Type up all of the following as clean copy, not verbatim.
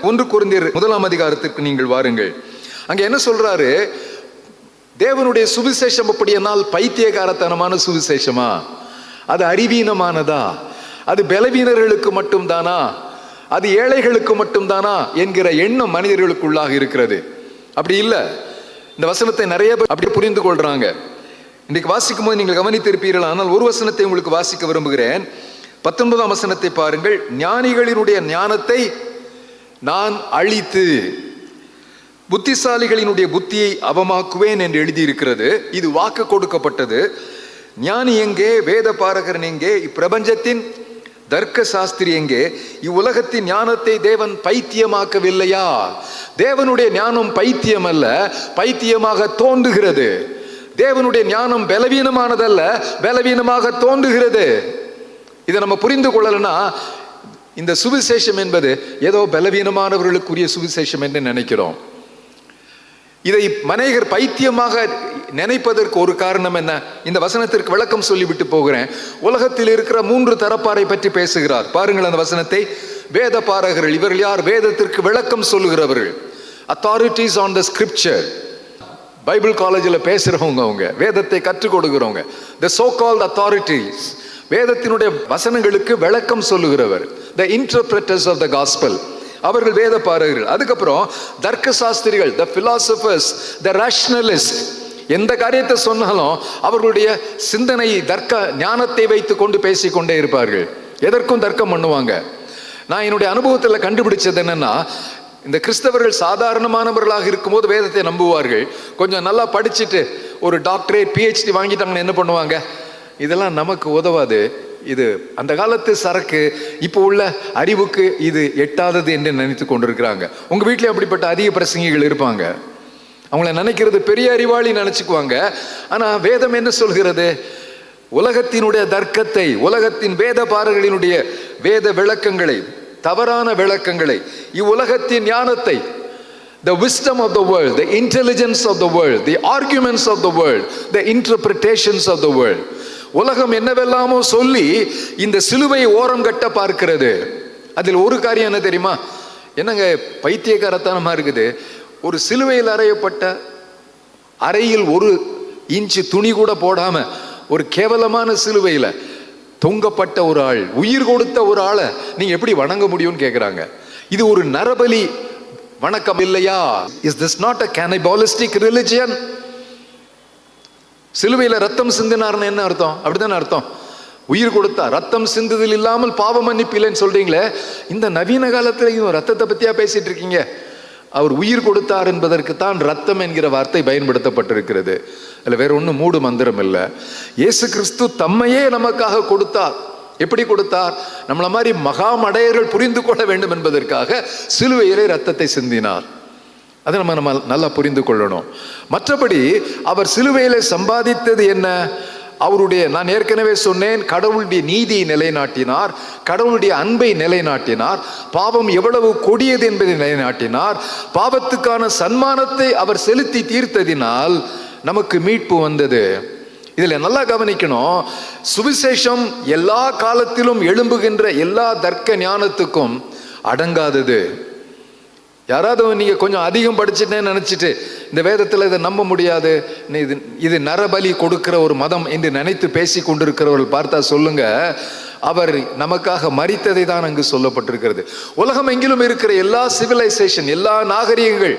1 கொரிந்தியர் 1ஆம் அதிகாரத்திற்கு நீங்கள் வாருங்கள். அங்க என்ன சொல்றாரு? தேவனுடைய சுவிசேஷம் அப்படியானால் பைத்தியகாரத்தனமான சுவிசேஷமா? அது அறிவீனமானதா? அது பலவீனர்களுக்கு மட்டும்தானா? அது ஏழைகளுக்கு மட்டும்தானா என்கிற எண்ணம் மனிதர்களுக்குள்ளாக இருக்கிறது. அப்படி இல்லை. இந்த வசனத்தை நிறைய பேர் அப்படி புரிந்து கொள்றாங்க. இன்றைக்கு வாசிக்கும் போது நீங்கள் கவனித்திருப்பீர்கள். ஆனால் ஒரு வசனத்தை உங்களுக்கு வாசிக்க விரும்புகிறேன். 19ஆம் வசனத்தை பாருங்கள். ஞானிகளினுடைய ஞானத்தை நான் அழித்து புத்திசாலிகளினுடைய புத்தியை அவமாக்குவேன் என்று எழுதியிருக்கிறது. இது வாக்கு கொடுக்கப்பட்டது. ஞானி எங்கே? வேத பாரகரன் எங்கே? இப்பிரபஞ்சத்தின் தர்க்க சாஸ்திரி எங்கே? இவ்வுலகத்தின் ஞானத்தை தேவன் பைத்தியமாக்கவில்லையா? தேவனுடைய ஞானம் பைத்தியம் அல்ல, பைத்தியமாக தோன்றுகிறது. தேவனுடைய ஞானம் பலவீனமானதல்ல, பலவீனமாக தோன்றுகிறது. இதை நம்ம புரிந்து கொள்ளலன்னா இந்த சுவிசேஷம் என்பது ஏதோ பலவீனமானவர்களுக்குரிய சுவிசேஷம் என்று நினைக்கிறோம். இதை மனிதர் பைத்தியமாக நினைப்பதற்கு ஒரு காரணம் என்ன? இந்த வசனத்திற்கு விளக்கம் சொல்லிவிட்டு போகிறேன். உலகத்தில் இருக்கிற 3 தரப்பாரை பற்றி பேசுகிறார். பாருங்கள் அந்த வசனத்தை. வேத பாரகர்கள், இவர்கள் யார்? வேதத்திற்கு விளக்கம் சொல்லுகிறவர்கள். Authorities on the scripture. Bible காலேஜில் பேசுறவங்க, அவங்க வேதத்தை கற்றுக் கொடுக்கிறவங்க. த சோ கால்ட் அத்தாரிட்டிஸ், வேதத்தினுடைய வசனங்களுக்கு விளக்கம் சொல்லுகிறவர். The interpreters of the gospel, அவர்கள் வேத பாரகர்கள். அதுக்கப்புறம் தர்க்க சாஸ்திரிகள், த பிலாசபர்ஸ், த ரேஷனலிஸ்ட். எந்த காரியத்தை சொன்னாலும் அவர்களுடைய சிந்தனை தர்க்க ஞானத்தை வைத்து கொண்டு பேசிக்கொண்டே இருப்பார்கள். எதற்கும் தர்க்கம் பண்ணுவாங்க. நான் என்னுடைய அனுபவத்தில் கண்டுபிடிச்சது என்னன்னா, இந்த கிறிஸ்தவர்கள் சாதாரணமானவர்களாக இருக்கும்போது வேதத்தை நம்புவார்கள். கொஞ்சம் நல்லா படிச்சுட்டு ஒரு டாக்டரேட் PhD வாங்கிட்டாங்கன்னு என்ன பண்ணுவாங்க? இதெல்லாம் நமக்கு உதவாது, இது அந்த காலத்து சரக்கு, இப்போ உள்ள அறிவுக்கு இது எட்டாதது என்று நினைத்து கொண்டிருக்கிறாங்க. உங்க வீட்டில் அப்படிப்பட்ட அதிக பிரசங்கிகள் இருப்பாங்க. அவங்கள நினைக்கிறது பெரிய அறிவாளி நினைச்சுக்குவாங்க. ஆனா வேதம் என்ன சொல்கிறது? உலகத்தினுடைய தர்க்கத்தை, உலகத்தின் வேத பாரகளினுடைய வேத விளக்கங்களை, தவறான விளக்கங்களை, இவ்வுலகத்தின் ஞானத்தை, the wisdom of the world, the intelligence of the world, the arguments of the world, the interpretations of the world, உலகம் என்னவெல்லாமோ சொல்லி இந்த சிலுவை ஓரம் கட்ட பார்க்கிறது. அதில் ஒரு காரியம் என்ன தெரியுமா? என்னங்க பைத்தியக்காரத்தனமா இருக்குது. ஒரு சிலுவையில் அறையப்பட்ட அறையில் 1 இன்ச்சு துணி கூட போடாம ஒரு கேவலமான சிலுவையில தொங்கப்பட்ட ஒரு ஆள், உயிர் கொடுத்த ஒரு ஆளை நீங்க எப்படி வணங்க முடியும்னு கேட்கிறாங்க. இது ஒரு நரபலி வணக்கம் இல்லையா? Is this not a cannibalistic religion? சிலுவையில ரத்தம் சிந்தினார்னு என்ன அர்த்தம்? அப்படித்தானே அர்த்தம். உயிர் கொடுத்தா. ரத்தம் சிந்துதல் இல்லாமல் பாவ மன்னிப்பு இல்லைன்னு சொல்றீங்களே, இந்த நவீன காலத்துல ரத்தத்தை பத்தியா பேசிட்டு இருக்கீங்க? அவர் உயிர் கொடுத்தார் என்பதற்கு தான் ரத்தம் என்கிற வார்த்தை பயன்படுத்தப்பட்டிருக்கிறது. அல்ல வேற ஒன்றும் மூடு மந்திரம் இல்லை. இயேசு கிறிஸ்து தம்மையே நமக்காக கொடுத்தார். எப்படி கொடுத்தார்? நம்மள மாதிரி மகாமடையர்கள் புரிந்து கொள்ள வேண்டும் என்பதற்காக சிலுவையிலே ரத்தத்தை சிந்தினார். அதை நம்ம நல்லா புரிந்து கொள்ளணும். மற்றபடி அவர் சிலுவையிலே சம்பாதித்தது என்ன? அவருடைய, நான் ஏற்கனவே சொன்னேன், கடவுளுடைய நீதியை நிலைநாட்டினார், கடவுளுடைய அன்பை நிலைநாட்டினார், பாவம் எவ்வளவு கொடியது என்பதை நிலைநாட்டினார், பாவத்துக்கான சன்மானத்தை அவர் செலுத்தி தீர்த்ததினால் நமக்கு மீட்பு வந்தது. இதுல நல்லா கவனிக்கணும். சுவிசேஷம் எல்லா காலத்திலும் எழும்புகின்ற எல்லா தர்க்க ஞானத்துக்கும் அடங்காதது. யாராவது நீங்க கொஞ்சம் அதிகம் படிச்சுட்டேன்னு நினைச்சிட்டு இந்த வேதத்தில் இதை நம்ப முடியாது, இது நரபலி கொடுக்கிற ஒரு மதம் என்று நினைத்து பேசி கொண்டிருக்கிறவர்கள் பார்த்தா சொல்லுங்க, அவர் நமக்காக மரித்ததை தான் அங்கு சொல்லப்பட்டிருக்கிறது. உலகம் எங்கிலும் இருக்கிற எல்லா சிவிலைசேஷன், எல்லா நாகரிகங்கள்,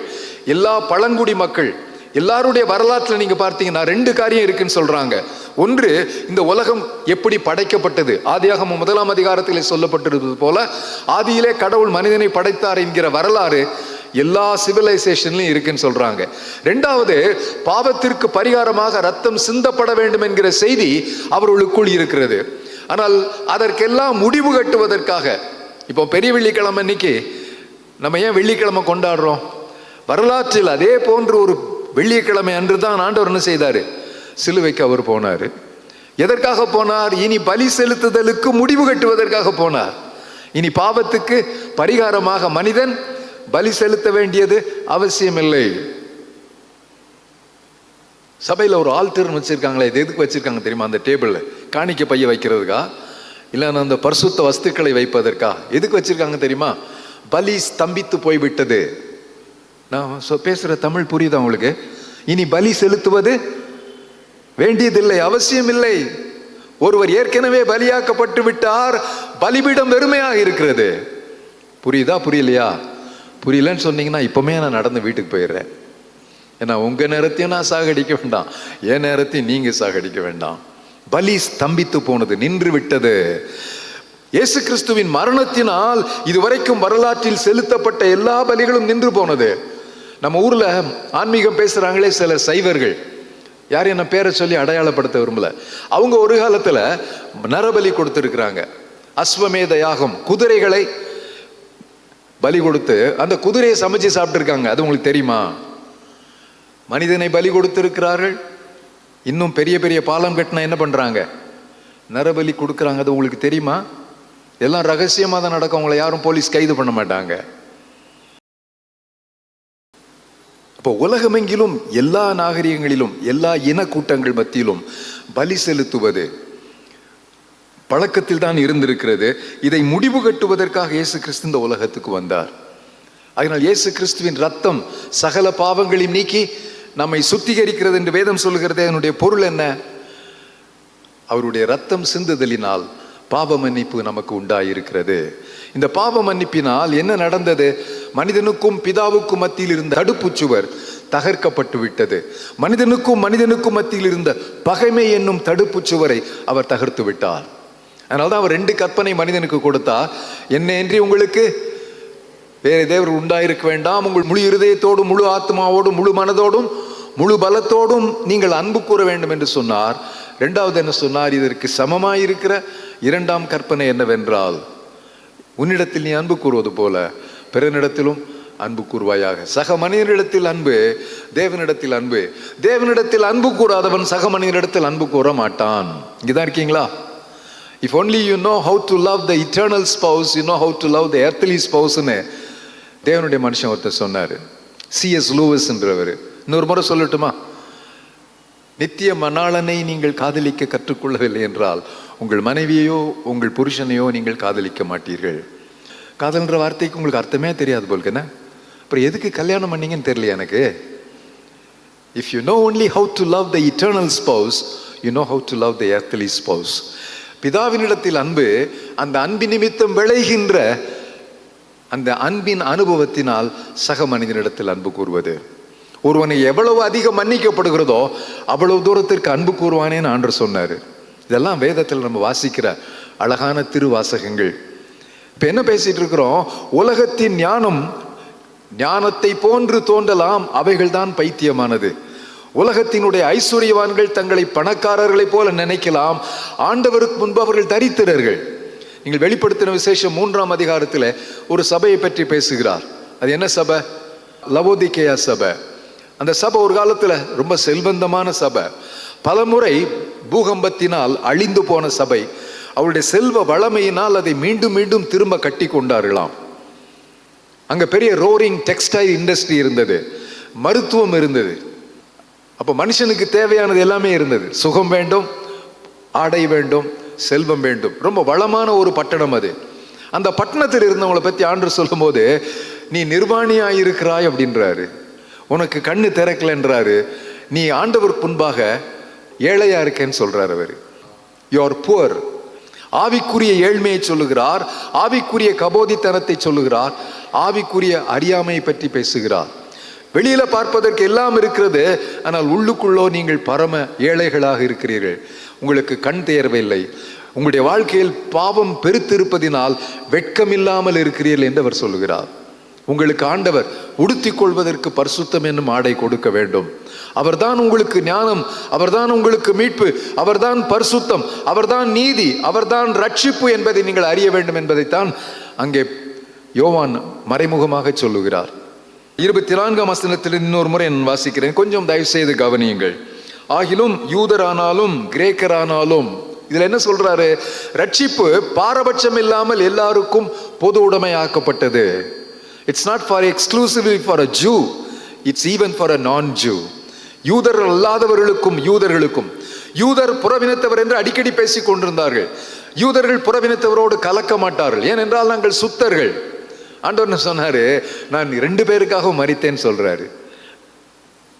எல்லா பழங்குடி மக்கள் எல்லாருடைய வரலாற்றில் நீங்க பார்த்தீங்கன்னா 2 காரியம் இருக்குன்னு சொல்றாங்க. ஒன்று, இந்த உலகம் எப்படி படைக்கப்பட்டது. ஆதியாகமம் 1ஆம் அதிகாரத்தில் சொல்லப்பட்டிருப்பது போல ஆதியிலே கடவுள் மனிதனை படைத்தார் என்கிற வரலாறு எல்லா சிவிலைசேஷன்லையும் இருக்குன்னு சொல்றாங்க. 2வது, பாவத்திற்கு பரிகாரமாக ரத்தம் சிந்தப்பட வேண்டும் என்கிற செய்தி அவர்களுக்குள் இருக்கிறது. ஆனால் அதற்கெல்லாம் முடிவு கட்டுவதற்காக இப்போ பெரிய வெள்ளிக்கிழமை அன்னைக்கு நம்ம ஏன் வெள்ளிக்கிழமை கொண்டாடுறோம்? வரலாற்றில் அதே போன்று ஒரு வெள்ளிக்கிழமை அன்று தான் ஆண்டவர் என்ன செய்தாரு? சிலுவைக்கு அவர் போனார். எதற்காக போனார்? இனி பலி செலுத்துதலுக்கு முடிவு கட்டுவதற்காக போனார். இனி பாவத்துக்கு பரிகாரமாக மனிதன் பலி செலுத்த வேண்டியது அவசியமில்லை. சபையில் ஒரு ஆல்டர் வச்சிருக்காங்களே, இது எதுக்கு வச்சிருக்காங்க தெரியுமா? அந்த டேபிள்ல காணிக்கை பைய வைக்கிறதுக்கா, இல்லைன்னா அந்த பரிசுத்த வஸ்துக்களை வைப்பதற்கா? எதுக்கு வச்சிருக்காங்க தெரியுமா? பலி ஸ்தம்பித்து போய்விட்டது. நான் பேசுற தமிழ் புரியுதா உங்களுக்கு? இனி பலி செலுத்துவது வேண்டியதில்லை, அவசியம் இல்லை. ஒருவர் ஏற்கனவே பலியாக்கப்பட்டு விட்டார், பலிபீடம் வெறுமையாக இருக்கிறது. புரியுதா புரியலையா? புரியலன்னு சொன்னீங்கன்னா இப்பவுமே நான் நடந்து வீட்டுக்கு போயிடுறேன். ஏன்னா உங்க நேரத்தையும் நான் சாகடிக்க வேண்டாம், என் நேரத்தையும் நீங்க சாகடிக்க வேண்டாம். பலி ஸ்தம்பித்து போனது, நின்று விட்டது. இயேசு கிறிஸ்துவின் மரணத்தினால் இதுவரைக்கும் வரலாற்றில் செலுத்தப்பட்ட எல்லா பலிகளும் நின்று போனது. நம்ம ஊர்ல ஆன்மீகம் பேசுறாங்களே சில சைவர்கள், யாரையும் என்ன பேரை சொல்லி அடையாளப்படுத்த விரும்பல, அவங்க ஒரு காலத்துல நரபலி கொடுத்திருக்கிறாங்க. அஸ்வமேத யாகம், குதிரைகளை பலி கொடுத்து அந்த குதிரையை சமைச்சு சாப்பிட்டு இருக்காங்க. அது உங்களுக்கு தெரியுமா? மனிதனை பலி கொடுத்திருக்கிறார்கள். இன்னும் பெரிய பெரிய பாலம் கட்டினா என்ன பண்றாங்க? நரபலி கொடுக்குறாங்க. அது உங்களுக்கு தெரியுமா? எல்லாம் ரகசியமா தான் நடக்கும். அவங்களை யாரும் போலீஸ் கைது பண்ண மாட்டாங்க. இப்போ உலகமெங்கிலும் எல்லா நாகரிகங்களிலும் எல்லா இன கூட்டங்கள் மத்தியிலும் பலி செலுத்துவது பழக்கத்தில் தான் இருந்திருக்கிறது. இதை முடிவு கட்டுவதற்காக இயேசு கிறிஸ்து இந்த உலகத்துக்கு வந்தார். அதனால் இயேசு கிறிஸ்துவின் ரத்தம் சகல பாவங்களையும் நீக்கி நம்மை சுத்திகரிக்கிறது என்று வேதம் சொல்லுகிறது. அதனுடைய பொருள் என்ன? அவருடைய ரத்தம் சிந்துதலினால் பாவ மன்னிப்பு நமக்கு உண்டாயிருக்கிறது. இந்த பாவ மன்னிப்பினால் என்ன நடந்தது? மனிதனுக்கும் பிதாவுக்கும் மத்தியில் இருந்த தடுப்பு சுவர் தகர்க்கப்பட்டு விட்டது. மனிதனுக்கும் மத்தியில் இருந்த பகைமை என்னும் தடுப்பு சுவரை அவர் தகர்த்து விட்டார். அதனால்தான் அவர் 2 கற்பனை மனிதனுக்கு கொடுத்தார். என்ன என்று உங்களுக்கு வேறு தேவர் உண்டாயிருக்க வேண்டாம், உங்கள் முழு இருதயத்தோடும் முழு ஆத்மாவோடும் முழு மனதோடும் முழு பலத்தோடும் நீங்கள் அன்பு கூற வேண்டும் என்று சொன்னார். 2வது என்ன சொன்னார்? இதற்கு சமமாயிருக்கிற 2ஆம் கற்பனை என்னவென்றால், உன்னிடத்தில் நீ அன்பு கூறுவது போல பிறனிடத்திலும் அன்பு கூறுவாயாக. சக மனிதனிடத்தில் அன்பு, தேவனிடத்தில் அன்பு. தேவனிடத்தில் அன்பு கூறாதவன் சக மனிதனிடத்தில் அன்பு கூற மாட்டான். இங்கதான் இருக்கீங்களா? If only you know how to love the eternal spouse, you know how to love the earthly spouse ன்னு தேவனுடைய மனுஷன் ஒருத்தர் சொன்னாரு, C.S. லூயிஸ் என்றவர். இன்னொரு முறை சொல்லட்டுமா? நித்திய மணாளனை நீங்கள் காதலிக்க கற்றுக்கொள்ளவில்லை என்றால் உங்கள் மனைவியையோ உங்கள் புருஷனையோ நீங்கள் காதலிக்க மாட்டீர்கள். காதல்ன்ற வார்த்தைக்கு உங்களுக்கு அர்த்தமே தெரியாது போல்கண்ணா. அப்புறம் எதுக்கு கல்யாணம் பண்ணீங்கன்னு தெரியல எனக்கு. If you know only how to love the eternal spouse, you know how to love the earthly spouse. பிதாவினிடத்தில் அன்பு, அந்த அன்பின் நிமித்தம் விளைகின்ற அந்த அன்பின் அனுபவத்தினால் சக மனிதனிடத்தில் அன்பு கூறுவது. ஒருவனை எவ்வளவு அதிகம் மன்னிக்கப்படுகிறதோ அவ்வளவு தூரத்திற்கு அன்பு கூறுவானேன்னு ஆண்டவர் சொன்னார். இதெல்லாம் வேதத்தில் நம்ம வாசிக்கிற அழகான திருவாசகங்கள். இப்ப என்ன பேசிட்டு இருக்கிறோம்? உலகத்தின் ஞானத்தை போன்று தோன்றலாம், அவைகள் தான் பைத்தியமானது. உலகத்தினுடைய ஐஸ்வர்யவான்கள் தங்களை பணக்காரர்களை போல நினைக்கலாம், ஆண்டவருக்கு முன்பு அவர்கள் தரித்திரர்கள். நீங்கள் வெளிப்படுத்தின விசேஷம் 3ஆம் அதிகாரத்தில் ஒரு சபையை பற்றி பேசுகிறார். அது என்ன சபை? லவோதிக்கேயா சபை. அந்த சபை ஒரு காலத்துல ரொம்ப செல்வந்தமான சபை, பலமுறை பூகம்பத்தினால் அழிந்து போன சபை. அவருடைய செல்வ வளமையினால் அதை மீண்டும் மீண்டும் திரும்ப கட்டி கொண்டார்களாம். அங்க பெரிய ரோரிங் டெக்ஸ்டைல் இண்டஸ்ட்ரி இருந்தது, மருத்துவம் இருந்தது. அப்ப மனுஷனுக்கு தேவையானது எல்லாமே இருந்தது. சுகம் வேண்டும், ஆடை வேண்டும், செல்வம் வேண்டும். ரொம்ப வளமான ஒரு பட்டணம் அது. அந்த பட்டணத்தில் இருந்தவங்களை பத்தி ஆண்டவர் சொல்லும் போது, நீ நிர்வாணியாயிருக்கிறாய் அப்படின்றாரு, உனக்கு கண்ணு திறக்கலன்றாரு, நீ ஆண்டவருக்கு முன்பாக ஏழையா இருக்கேன்னு சொல்றாரு அவர். You are poor. ஆவிக்குரிய ஏழ்மையை சொல்லுகிறார், ஆவிக்குரிய கபோதித்தனத்தை சொல்லுகிறார், ஆவிக்குரிய அறியாமையை பற்றி பேசுகிறார். வெளியில பார்ப்பதற்கு எல்லாம் இருக்கிறது, ஆனால் உள்ளுக்குள்ளோ நீங்கள் பரம ஏழைகளாக இருக்கிறீர்கள். உங்களுக்கு கண் தேர்வில்லை, உங்களுடைய வாழ்க்கையில் பாவம் பெருத்திருப்பதினால் வெட்கமில்லாமல் இருக்கிறீர்கள் என்று அவர் சொல்லுகிறார். உங்களுக்கு ஆண்டவர் உடுத்திக் கொள்வதற்கு பரிசுத்தம் என்னும் ஆடை கொடுக்க வேண்டும். அவர்தான் உங்களுக்கு ஞானம், அவர்தான் உங்களுக்கு மீட்பு, அவர்தான் பரிசுத்தம், அவர்தான் நீதி, அவர்தான் ரட்சிப்பு என்பதை நீங்கள் அறிய வேண்டும் என்பதைத்தான் அங்கே யோவான் மறைமுகமாக சொல்லுகிறார். 24ஆம் வசனத்தில் இன்னொரு முறை நான் வாசிக்கிறேன், கொஞ்சம் தயவு செய்து கவனியுங்கள். ஆகிலும் யூதரானாலும் கிரேக்கரானாலும், இதுல என்ன சொல்றாரு? ரட்சிப்பு பாரபட்சம் இல்லாமல் எல்லாருக்கும் பொது உடைமை ஆக்கப்பட்டது. It's not for exclusively for a Jew, it's even for a non-Jew. யூதர் அல்லாதவர்களுக்கும் யூதர்களுக்கும். யூதர் புறவினத்தவர் என்று அடிக்கடி பேசிக் கொண்டிருந்தார்கள். யூதர்கள் புறவினத்தவரோடு கலக்க மாட்டார்கள், ஏனென்றால் நாங்கள் சுத்தர்கள். ஆண்டவர் சொன்னாரு, நான் 2 பேருக்காக மரித்தேன்னு சொல்றாரு.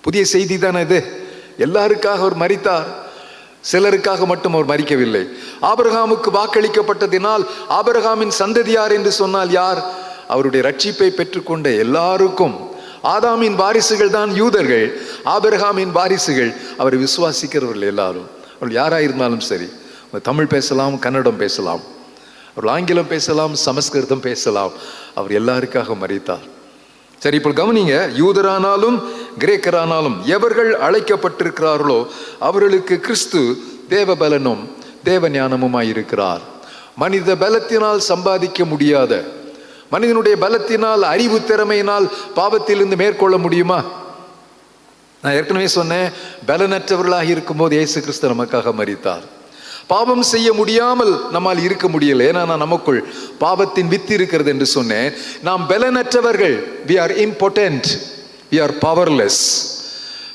புதிய செய்தி தானே இது. எல்லாருக்காக அவர் மரித்தார், சிலருக்காக மட்டும் அவர் மரிக்கவில்லை. ஆபிரகாமுக்கு வாக்களிக்கப்பட்டதினால் ஆபிரகாமின் சந்ததியார் என்று சொன்னால் யார்? அவருடைய ரட்சிப்பை பெற்றுக்கொண்ட எல்லாருக்கும். ஆதாமின் வாரிசுகள் தான் யூதர்கள், ஆபிரகாமின் வாரிசுகள் அவரை விசுவாசிக்கிறவர்கள் எல்லாரும். அவர்கள் யாராயிருந்தாலும் சரி, தமிழ் பேசலாம், கன்னடம் பேசலாம், அவர்கள் ஆங்கிலம் பேசலாம், சமஸ்கிருதம் பேசலாம், அவர் எல்லாருக்காக மரித்தார். சரி, இப்போ கவனிங்க. யூதரானாலும் கிரேக்கரானாலும் எவர்கள் அழைக்கப்பட்டிருக்கிறார்களோ அவர்களுக்கு கிறிஸ்து தேவ பலனும் தேவ ஞானமுமாய் இருக்கிறார். மனித பலத்தினால் சம்பாதிக்க முடியாத, மனிதனுடைய பலத்தினால் அறிவு திறமையினால் பாவத்திலிருந்து மேற்கொள்ள முடியுமா? நான் ஏற்கனவே சொன்னேன், பலனற்றவர்களாக இருக்கும்போது இயேசு கிறிஸ்து நமக்காக மரித்தார். பாவம் செய்ய முடியாமல் நம்மால் இருக்க முடியல, ஏன்னா நமக்குள் பாவத்தின் வித்து இருக்கிறது என்று சொன்னேன். நாம் பலனற்றவர்கள், we are impotent, we are powerless.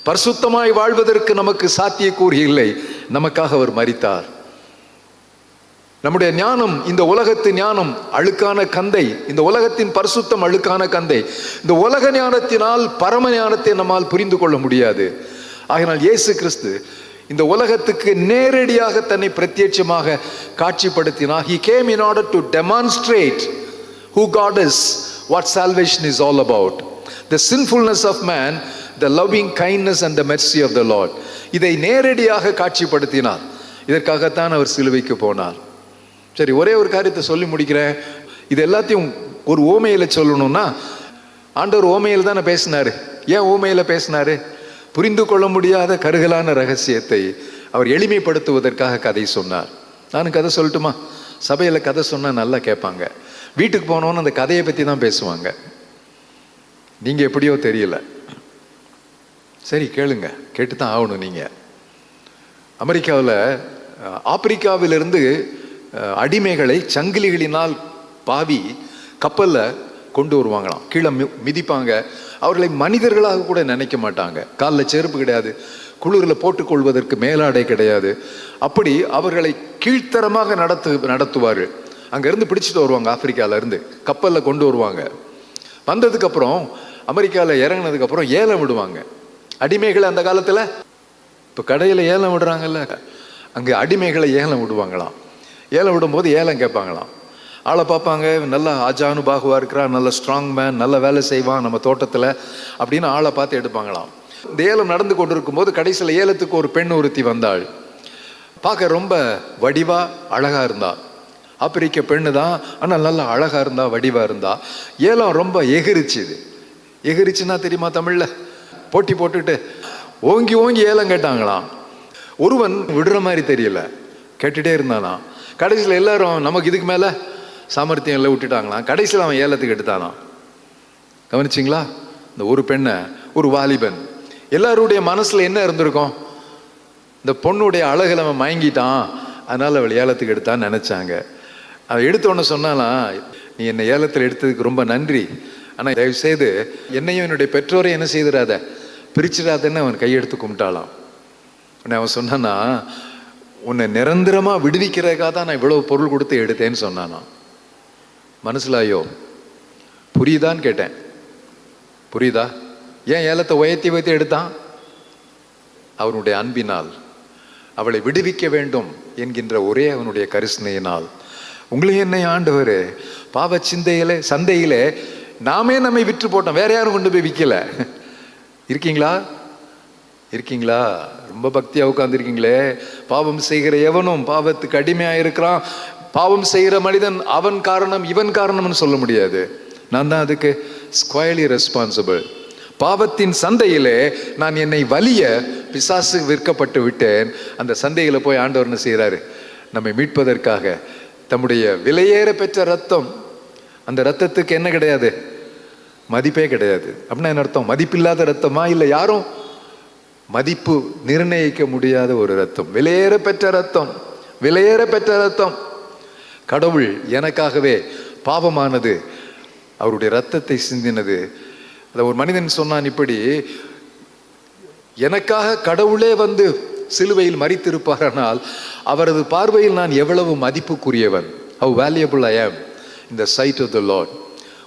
பரிசுத்தமாய் வாழ்வதற்கு நமக்கு சாத்தியக்கூறு இல்லை, நமக்காக அவர் மரித்தார். நம்முடைய ஞானம், இந்த உலகத்து ஞானம் அழுக்கான கந்தை, இந்த உலகத்தின் பரிசுத்தம் அழுக்கான கந்தை. இந்த உலக ஞானத்தினால் பரம ஞானத்தை நம்மால் புரிந்து கொள்ள முடியாது. ஆகையினால் இயேசு கிறிஸ்து இந்த உலகத்துக்கு நேரடியாக தன்னை பிரத்யட்சமாக காட்சிப்படுத்தினார். He came in order to demonstrate who God is, what salvation is all about. The sinfulness of man, the loving kindness and the mercy of the Lord. இதை நேரடியாக காட்சிப்படுத்தினார். இதற்காகத்தான் அவர் சிலுவைக்கு போனார். சரி, ஒரே ஒரு காரியத்தை சொல்லி முடிக்கிறேன். இது எல்லாத்தையும் ஒரு ஓமையில சொல்லணும்னா, ஆண்டவர் ஓமையில் தானே பேசினாரு. ஏன் ஓமையில பேசினாரு? புரிந்து கொள்ள முடியாத கருகலான ரகசியத்தை அவர் எளிமைப்படுத்துவதற்காக கதை சொன்னார். நானும் கதை சொல்லட்டுமா? சபையில் கதை சொன்னால் நல்லா கேட்பாங்க. வீட்டுக்கு போனோன்னு அந்த கதையை பற்றி தான் பேசுவாங்க. நீங்கள் எப்படியோ தெரியல. சரி, கேளுங்க, கேட்டு தான் ஆகணும். நீங்கள் அமெரிக்காவில், ஆப்பிரிக்காவிலிருந்து அடிமைகளை சங்கிலிகளினால் பாவி கப்பலில் கொண்டு வருவாங்களாம். கீழே மிதிப்பாங்க. அவர்களை மனிதர்களாக கூட நினைக்க மாட்டாங்க. காலில் செருப்பு கிடையாது, குளிரில் போட்டுக்கொள்வதற்கு மேலாடை கிடையாது. அப்படி அவர்களை கீழ்த்தரமாக நடத்துவார்கள். அங்கேருந்து பிடிச்சிட்டு வருவாங்க, ஆப்பிரிக்காவிலேருந்து கப்பலில் கொண்டு வருவாங்க. வந்ததுக்கப்புறம் அமெரிக்காவில் இறங்கினதுக்கப்புறம் ஏலம் விடுவாங்க அடிமைகளை. அந்த காலத்தில் இப்போ கடையில் ஏலம் விடுறாங்கல்ல, அங்கே அடிமைகளை ஏலம் விடுவாங்களாம். ஏலம் விடும்போது ஏலம் கேட்பாங்களாம். ஆளை பார்ப்பாங்க, நல்லா ஆஜானுபாகுவாக இருக்கிறான், நல்ல ஸ்ட்ராங் மேன், நல்ல வேலை செய்வான் நம்ம தோட்டத்தில் அப்படின்னு ஆளை பார்த்து எடுப்பாங்களாம். இந்த ஏலம் நடந்து கொண்டு இருக்கும்போது கடைசியில் ஏலத்துக்கு ஒரு பெண் ஒருத்தி வந்தாள். பார்க்க ரொம்ப வடிவா அழகா இருந்தா. ஆப்பிரிக்க பெண்ணு தான், ஆனால் நல்லா அழகா இருந்தா, வடிவா இருந்தா. ஏலம் ரொம்ப எகிரிச்சுன்னா தெரியுமா தமிழ்ல? போட்டி போட்டுட்டு ஓங்கி ஓங்கி ஏலம் கேட்டாங்களாம். ஒருவன் விடுற மாதிரி தெரியல, கேட்டுட்டே இருந்தானா. கடைசியில் எல்லாரும் நமக்கு இதுக்கு மேலே சாமர்த்தியம் எல்லாம் விட்டுட்டாங்களாம். கடைசியில் அவன் ஏலத்துக்கு எடுத்தானான். கவனிச்சிங்களா? இந்த ஒரு பெண்ணை, ஒரு வாலிபன், எல்லாருடைய மனசில் என்ன இருந்திருக்கும்? இந்த பொண்ணுடைய அழகில் அவன் மயங்கிட்டான், அதனால் அவள் ஏலத்துக்கு எடுத்தான்னு நினச்சாங்க. அவன் எடுத்தோன்னு சொன்னாலாம், நீ என்னை ஏலத்தில் எடுத்ததுக்கு ரொம்ப நன்றி, ஆனால் தயவுசெய்து என்னையும் என்னுடைய பெற்றோரை என்ன செய்திடாத, பிரிச்சிடாதன்னு அவன் கையெடுத்து கும்பிட்டாலாம். அவன் சொன்னானா, உன்னை நிரந்தரமாக விடுவிக்கிறதுக்காக தான் நான் இவ்வளோ பொருள் கொடுத்து எடுத்தேன்னு சொன்னானா. மனசிலாயோ? புரியுதான்னு கேட்டேன். புரியுதா? ஏன் ஏலத்தை உயர்த்தி எடுத்தான்? அவனுடைய அன்பினால், அவளை விடுவிக்க வேண்டும் என்கின்ற ஒரே அவனுடைய கரிசனையினால். உங்களையும் என்னை ஆண்டவர் பாவ சந்தையிலே நாமே நம்மை விற்று போட்டோம், வேற யாரும் கொண்டு போய் விற்கல. இருக்கீங்களா? ரொம்ப பக்தியாக உட்கார்ந்துருக்கீங்களே. பாவம் செய்கிற எவனும் பாவத்துக்கு அடிமையாக இருக்கிறான். பாவம் செய்கிற மனிதன் அவன் காரணம் இவன் காரணம்னு சொல்ல முடியாது. நான் தான் அதுக்கு ஸ்கொயர்லி ரெஸ்பான்சிபிள். பாவத்தின் சந்தையிலே நான் என்னை வலிய பிசாசு விற்கப்பட்டு விட்டேன். அந்த சந்தையில் போய் ஆண்டவர் என்ன செய்கிறாரு? நம்மை மீட்பதற்காக தம்முடைய விலையேற பெற்ற ரத்தம். அந்த ரத்தத்துக்கு என்ன கிடையாது? மதிப்பே கிடையாது. அப்படின்னா என்ன அர்த்தம்? மதிப்பில்லாத ரத்தமா? இல்லை, யாரும் மதிப்பு நிர்ணயிக்க முடியாத ஒரு ரத்தம். விலையேற பெற்ற ரத்தம், விலையேற பெற்ற ரத்தம். கடவுள் எனக்காகவே பாவமானது, அவருடைய ரத்தத்தை சிந்தினது. அதை ஒரு மனிதன் சொன்னான் இப்படி, எனக்காக கடவுளே வந்து சிலுவையில் மரித்திருப்பாரானால் அவரது பார்வையில் நான் எவ்வளவு மதிப்புக்குரியவன். How valuable I am in the sight of the Lord.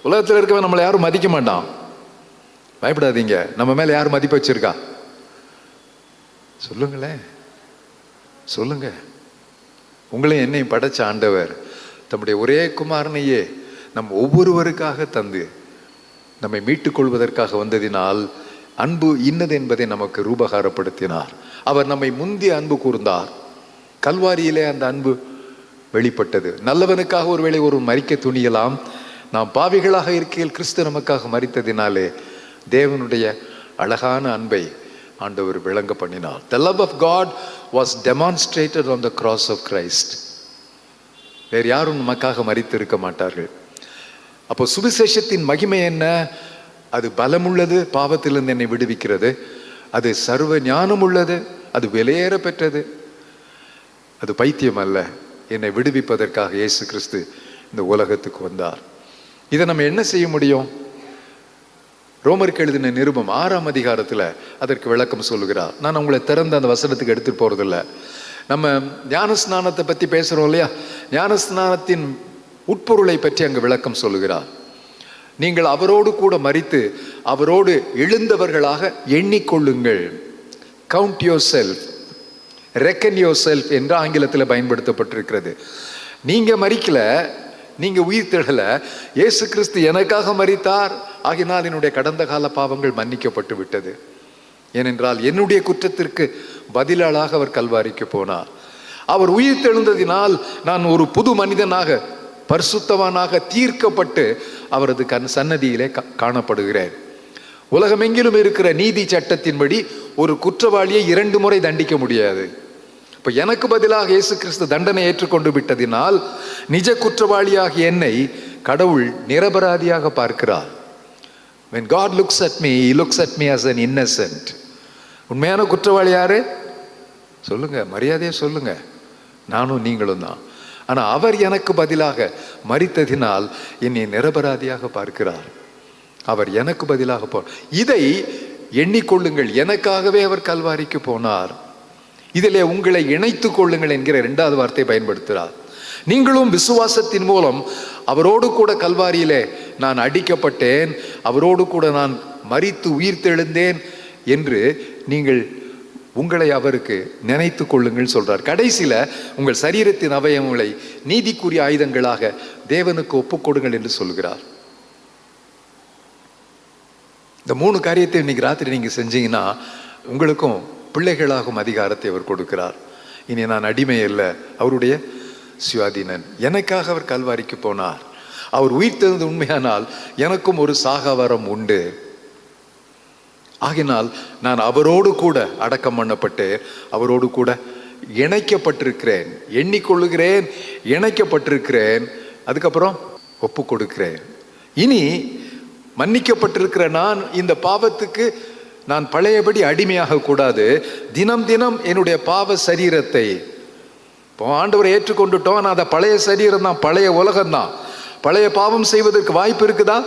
உலகத்தில் இருக்கவன் நம்மளை யாரும் மதிக்க மாட்டான். பயப்படாதீங்க. நம்ம மேல யார் மதிப்பு வச்சிருக்கா? சொல்லுங்களேன், சொல்லுங்க. உங்களையும் என்னையும் படைச்ச ஆண்டவர் தம்முடைய ஒரே குமாரனையே நம் ஒவ்வொருவருக்காக தந்து நம்மை மீட்டுக் கொள்வதற்காக வந்ததினால் அன்பு இன்னது என்பதை நமக்கு ரூபகாரப்படுத்தினார். அவர் நம்மை முந்தைய அன்பு கூர்ந்தார். கல்வாரியிலே அந்த அன்பு வெளிப்பட்டது. நல்லவனுக்காக ஒருவேளை ஒரு மரிக்க துணியலாம். நாம் பாவிகளாக இருக்கையில் கிறிஸ்து நமக்காக மரித்ததினாலே தேவனுடைய அழகான அன்பை ஆண்டவர் விளங்க பண்ணினார். The love of God was demonstrated on the cross of Christ. வேறு யாரும் நமக்காக மரித்து இருக்க மாட்டார்கள். அப்போ சுவிசேஷத்தின் மகிமை என்ன? அது பலமுள்ளது, பாவத்திலிருந்து என்னை விடுவிக்கிறது. அது சர்வ ஞானம் உள்ளது, அது விலையேற பெற்றது. அது பைத்தியம் அல்ல. என்னை விடுவிப்பதற்காக இயேசு கிறிஸ்து இந்த உலகத்துக்கு வந்தார். இதை நம்ம என்ன செய்ய முடியும்? ரோமருக்கு எழுதின நிருபம் 6ஆம் அதிகாரத்தில் அதற்கு விளக்கம் சொல்லுகிறார். நான் உங்களை திறந்த அந்த வசனத்துக்கு எடுத்துட்டு போறதில்ல. நம்ம ஞானஸ்நானத்தை பற்றி பேசுகிறோம் இல்லையா? ஞானஸ்நானத்தின் உட்பொருளை பற்றி அங்கு விளக்கம் சொல்லுகிறார். நீங்கள் அவரோடு கூட மரித்து அவரோடு எழுந்தவர்களாக எண்ணிக்கொள்ளுங்கள். Count your self, reckon your self என்று ஆங்கிலத்தில் பயன்படுத்தப்பட்டிருக்கிறது. நீங்க மரிக்கல, நீங்க உயிர் தெழல. இயேசு கிறிஸ்து எனக்காக மரித்தார், ஆகினால் என்னுடைய கடந்த கால பாவங்கள் மன்னிக்கப்பட்டு விட்டது. ஏனென்றால் என்னுடைய குற்றத்திற்கு பதிலாளாக அவர் கல்வாரிக்கு போனார். அவர் உயிர் தெழுந்ததினால் நான் ஒரு புது மனிதனாக, பரிசுத்தவானாக தீர்க்கப்பட்டு அவரது சன்னதியிலே காணப்படுகிறேன். உலகமெங்கிலும் இருக்கிற நீதி சட்டத்தின்படி ஒரு குற்றவாளியை 2 முறை தண்டிக்க முடியாது. இப்போ எனக்கு பதிலாக இயேசு கிறிஸ்து தண்டனை ஏற்றுக்கொண்டு விட்டதினால் நிஜ குற்றவாளியாக என்னை கடவுள் நிரபராதியாக பார்க்கிறார். When God looks at me, he looks at me as an innocent. உண்மையான குற்றவாளி யாரு? சொல்லுங்க, மரியாதையா சொல்லுங்க. நானும் நீங்களும் தான். ஆனா அவர் எனக்கு பதிலாக மரித்ததினால் என்னை நிரபராதியாக பார்க்கிறார். அவர் எனக்கு பதிலாக இதை எண்ணிக்கொள்ளுங்கள். எனக்காகவே அவர் கல்வாரிக்கு போனார். இதிலே உங்களை இணைத்துக் கொள்ளுங்கள் என்கிற 2வது வார்த்தை பயன்படுத்துகிறார். நீங்களும் விசுவாசத்தின் மூலம் அவரோடு கூட கல்வாரியிலே நான் அடிக்கப்பட்டேன், அவரோடு கூட நான் மரித்து உயிர் தெழுந்தேன் என்று நீங்கள் உங்களை அவருக்கு நினைத்து கொள்ளுங்கள் சொல்றார். கடைசியில உங்கள் சரீரத்தின் அவயவங்களை நீதிக்குரிய ஆயுதங்களாக தேவனுக்கு ஒப்புக்கொடுங்கள் என்று சொல்கிறார். இந்த 3 காரியத்தை இன்னைக்கு ராத்திரி நீங்க செஞ்சீங்கன்னா உங்களுக்கும் பிள்ளைகளாகும் அதிகாரத்தை அவர் கொடுக்கிறார். இனி நான் அடிமை அல்ல, அவருடைய சுயாதீனன். எனக்காக அவர் கல்வாரிக்கு போனார். அவர் உயிர் தெழுந்தது உண்மையானால் எனக்கும் ஒரு சாகவரம் உண்டு. ஆகினால் நான் அவரோடு கூட அடக்கம் பண்ணப்பட்டு அவரோடு கூட இணைக்கப்பட்டிருக்கிறேன். எண்ணிக்கொள்ளுகிறேன், இணைக்கப்பட்டிருக்கிறேன். அதுக்கப்புறம் ஒப்பு கொடுக்கிறேன். இனி மன்னிக்கப்பட்டிருக்கிற நான் இந்த பாவத்துக்கு நான் பழையபடி அடிமையாக கூடாது. தினம் தினம் என்னுடைய பாவ சரீரத்தை, இப்போ ஆண்டவரை ஏற்றுக்கொண்டுட்டோம், நான் அதை பழைய சரீரம் தான், பழைய உலகம்தான். பழைய பாவம் செய்வதற்கு வாய்ப்பு இருக்குதா?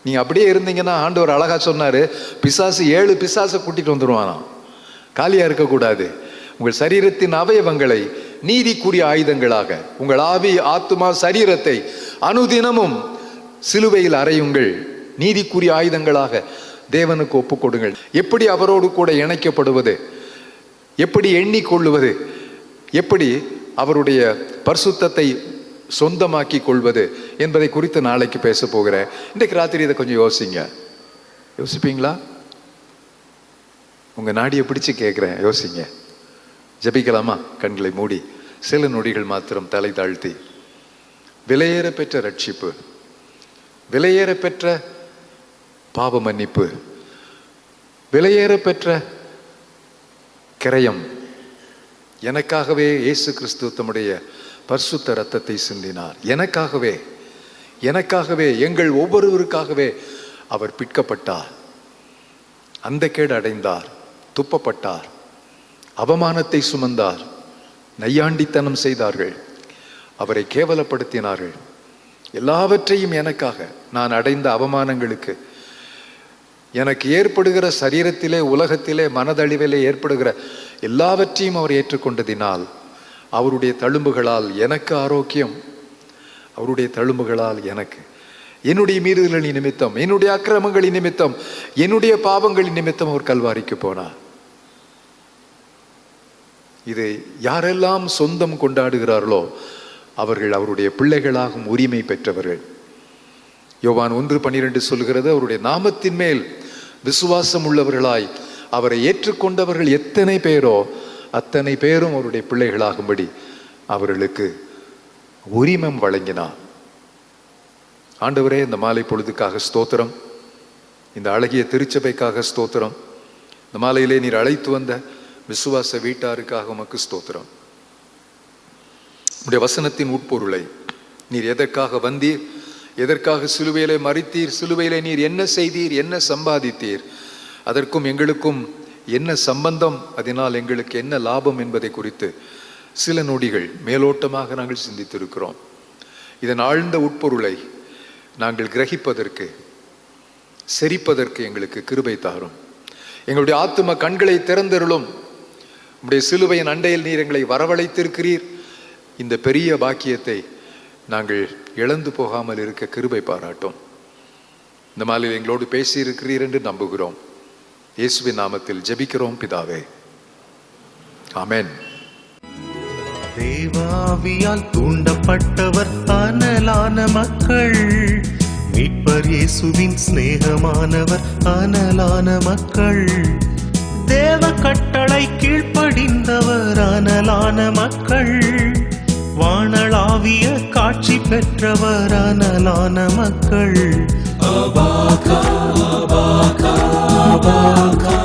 நீ அப்படியே இருந்தீங்கன்னா ஆண்டவர் அழகா சொன்னாரு, பிசாசு 7 பிசாசை கூட்டிட்டு வந்துடுவானா. காலியா இருக்கக்கூடாது. உங்கள் சரீரத்தின் அவயவங்களை நீதிக்குரிய ஆயுதங்களாக, உங்கள் ஆவி, ஆத்துமா, சரீரத்தை அனுதினமும் சிலுவையில் அறையுங்கள். நீதிக்குரிய ஆயுதங்களாக தேவனுக்கு ஒப்புக்கொடுங்கள். எப்படி அவரோடு கூட இணைக்கப்படுவது, எப்படி எண்ணிக்கொள்வது, எப்படி அவருடைய பரிசுத்தத்தை சொந்தமாக்கி கொள்வது என்பதை குறித்து நாளைக்கு பேச போகிறேன். இன்றைக்கு ராத்திரி இதை கொஞ்சம் யோசிங்க. யோசிப்பீங்களா? உங்க நாடியை பிடிச்சு கேட்கிறேன், யோசிங்க. ஜபிக்கலாமா? கண்களை மூடி சில நொடிகள் மாத்திரம் தலை தாழ்த்தி. விலையேற பெற்ற ரட்சிப்பு, விலையேற பெற்ற பாவ மன்னிப்பு, விலையேற பெற்ற கிரயம் எனக்காகவே இயேசு கிறிஸ்து தம்முடைய பரிசுத்த இரத்தத்தை சிந்தினார். எனக்காகவே, எனக்காகவே, எங்கள் ஒவ்வொருவருக்காகவே அவர் பிற்கப்பட்டார். அந்த கேடு அடைந்தார், துப்பப்பட்டார், அவமானத்தை சுமந்தார், நையாண்டித்தனம் செய்தார்கள், அவரை கேவலப்படுத்தினார்கள். எல்லாவற்றையும் எனக்காக, நான் அடைந்த அவமானங்களுக்கு, எனக்கு ஏற்படுகிற சரீரத்திலே, உலகத்திலே, மனதழிவிலே ஏற்படுகிற எல்லாவற்றையும் அவர் ஏற்றுக்கொண்டதினால் அவருடைய தழும்புகளால் எனக்கு ஆரோக்கியம், அவருடைய தழும்புகளால் எனக்கு என்னுடைய மீறுதல்களின் நிமித்தம், என்னுடைய அக்கிரமங்களின் நிமித்தம், என்னுடைய பாவங்களின் நிமித்தம் அவர் கல்வாரிக்கு போனார். இதை யாரெல்லாம் சொந்தம் கொண்டாடுகிறார்களோ அவர்கள் அவருடைய பிள்ளைகளாகும் உரிமை பெற்றவர்கள். யோவான் 1:12 சொல்கிறது, அவருடைய நாமத்தின் மேல் விசுவாசம் உள்ளவர்களாய் அவரை ஏற்றுக்கொண்டவர்கள் எத்தனை பேரோ அத்தனை பேரும் அவருடைய பிள்ளைகளாகும்படி அவர்களுக்கு உரிமம் வழங்கினார். ஆண்டவரே, இந்த மாலை பொழுதுக்காக ஸ்தோத்திரம். இந்த அழகிய திருச்சபைக்காக ஸ்தோத்திரம். இந்த மாலையிலே நீர் அழைத்து வந்த விசுவாச வீட்டாருக்காக உமக்கு ஸ்தோத்திரம். உடைய வசனத்தின் உட்பொருளை, நீர் எதற்காக வந்தீர், எதற்காக சிலுவையிலே மரித்தீர், சிலுவையிலே நீர் என்ன செய்தீர், என்ன சம்பாதித்தீர், அதற்கும் எங்களுக்கும் என்ன சம்பந்தம், அதனால் எங்களுக்கு என்ன லாபம் என்பதை குறித்து சில நொடிகள் மேலோட்டமாக நாங்கள் சிந்தித்திருக்கிறோம். இதன் ஆழ்ந்த உட்பொருளை நாங்கள் கிரகிப்பதற்கு, செரிப்பதற்கு எங்களுக்கு கிருபை தாரும். எங்களுடைய ஆத்தும கண்களை திறந்தருளும். உம்முடைய சிலுவையின் அண்டையில் நீர் எங்களை வரவழைத்திருக்கிறீர். இந்த பெரிய பாக்கியத்தை நாங்கள் இழந்து போகாமல் இருக்க கிருபை பாராட்டும். இந்த மாலையில் எங்களோடு பேசி இருக்கிறீர் என்று நம்புகிறோம். இயேசுவின் நாமத்தில் ஜெபிக்கிறோம் பிதாவே, ஆமென். தேவாவியால் தூண்டப்பட்டவர் அனலான மக்கள், மீட்பர் இயேசுவின் சிநேகமானவர் அனலான மக்கள், தேவ கட்டளை கீழ்ப்படிந்தவர் அனலான மக்கள், வானளாவிய காட்சி பெற்றவர் அனலான மக்கள். அபாகா அபாகா அபாகா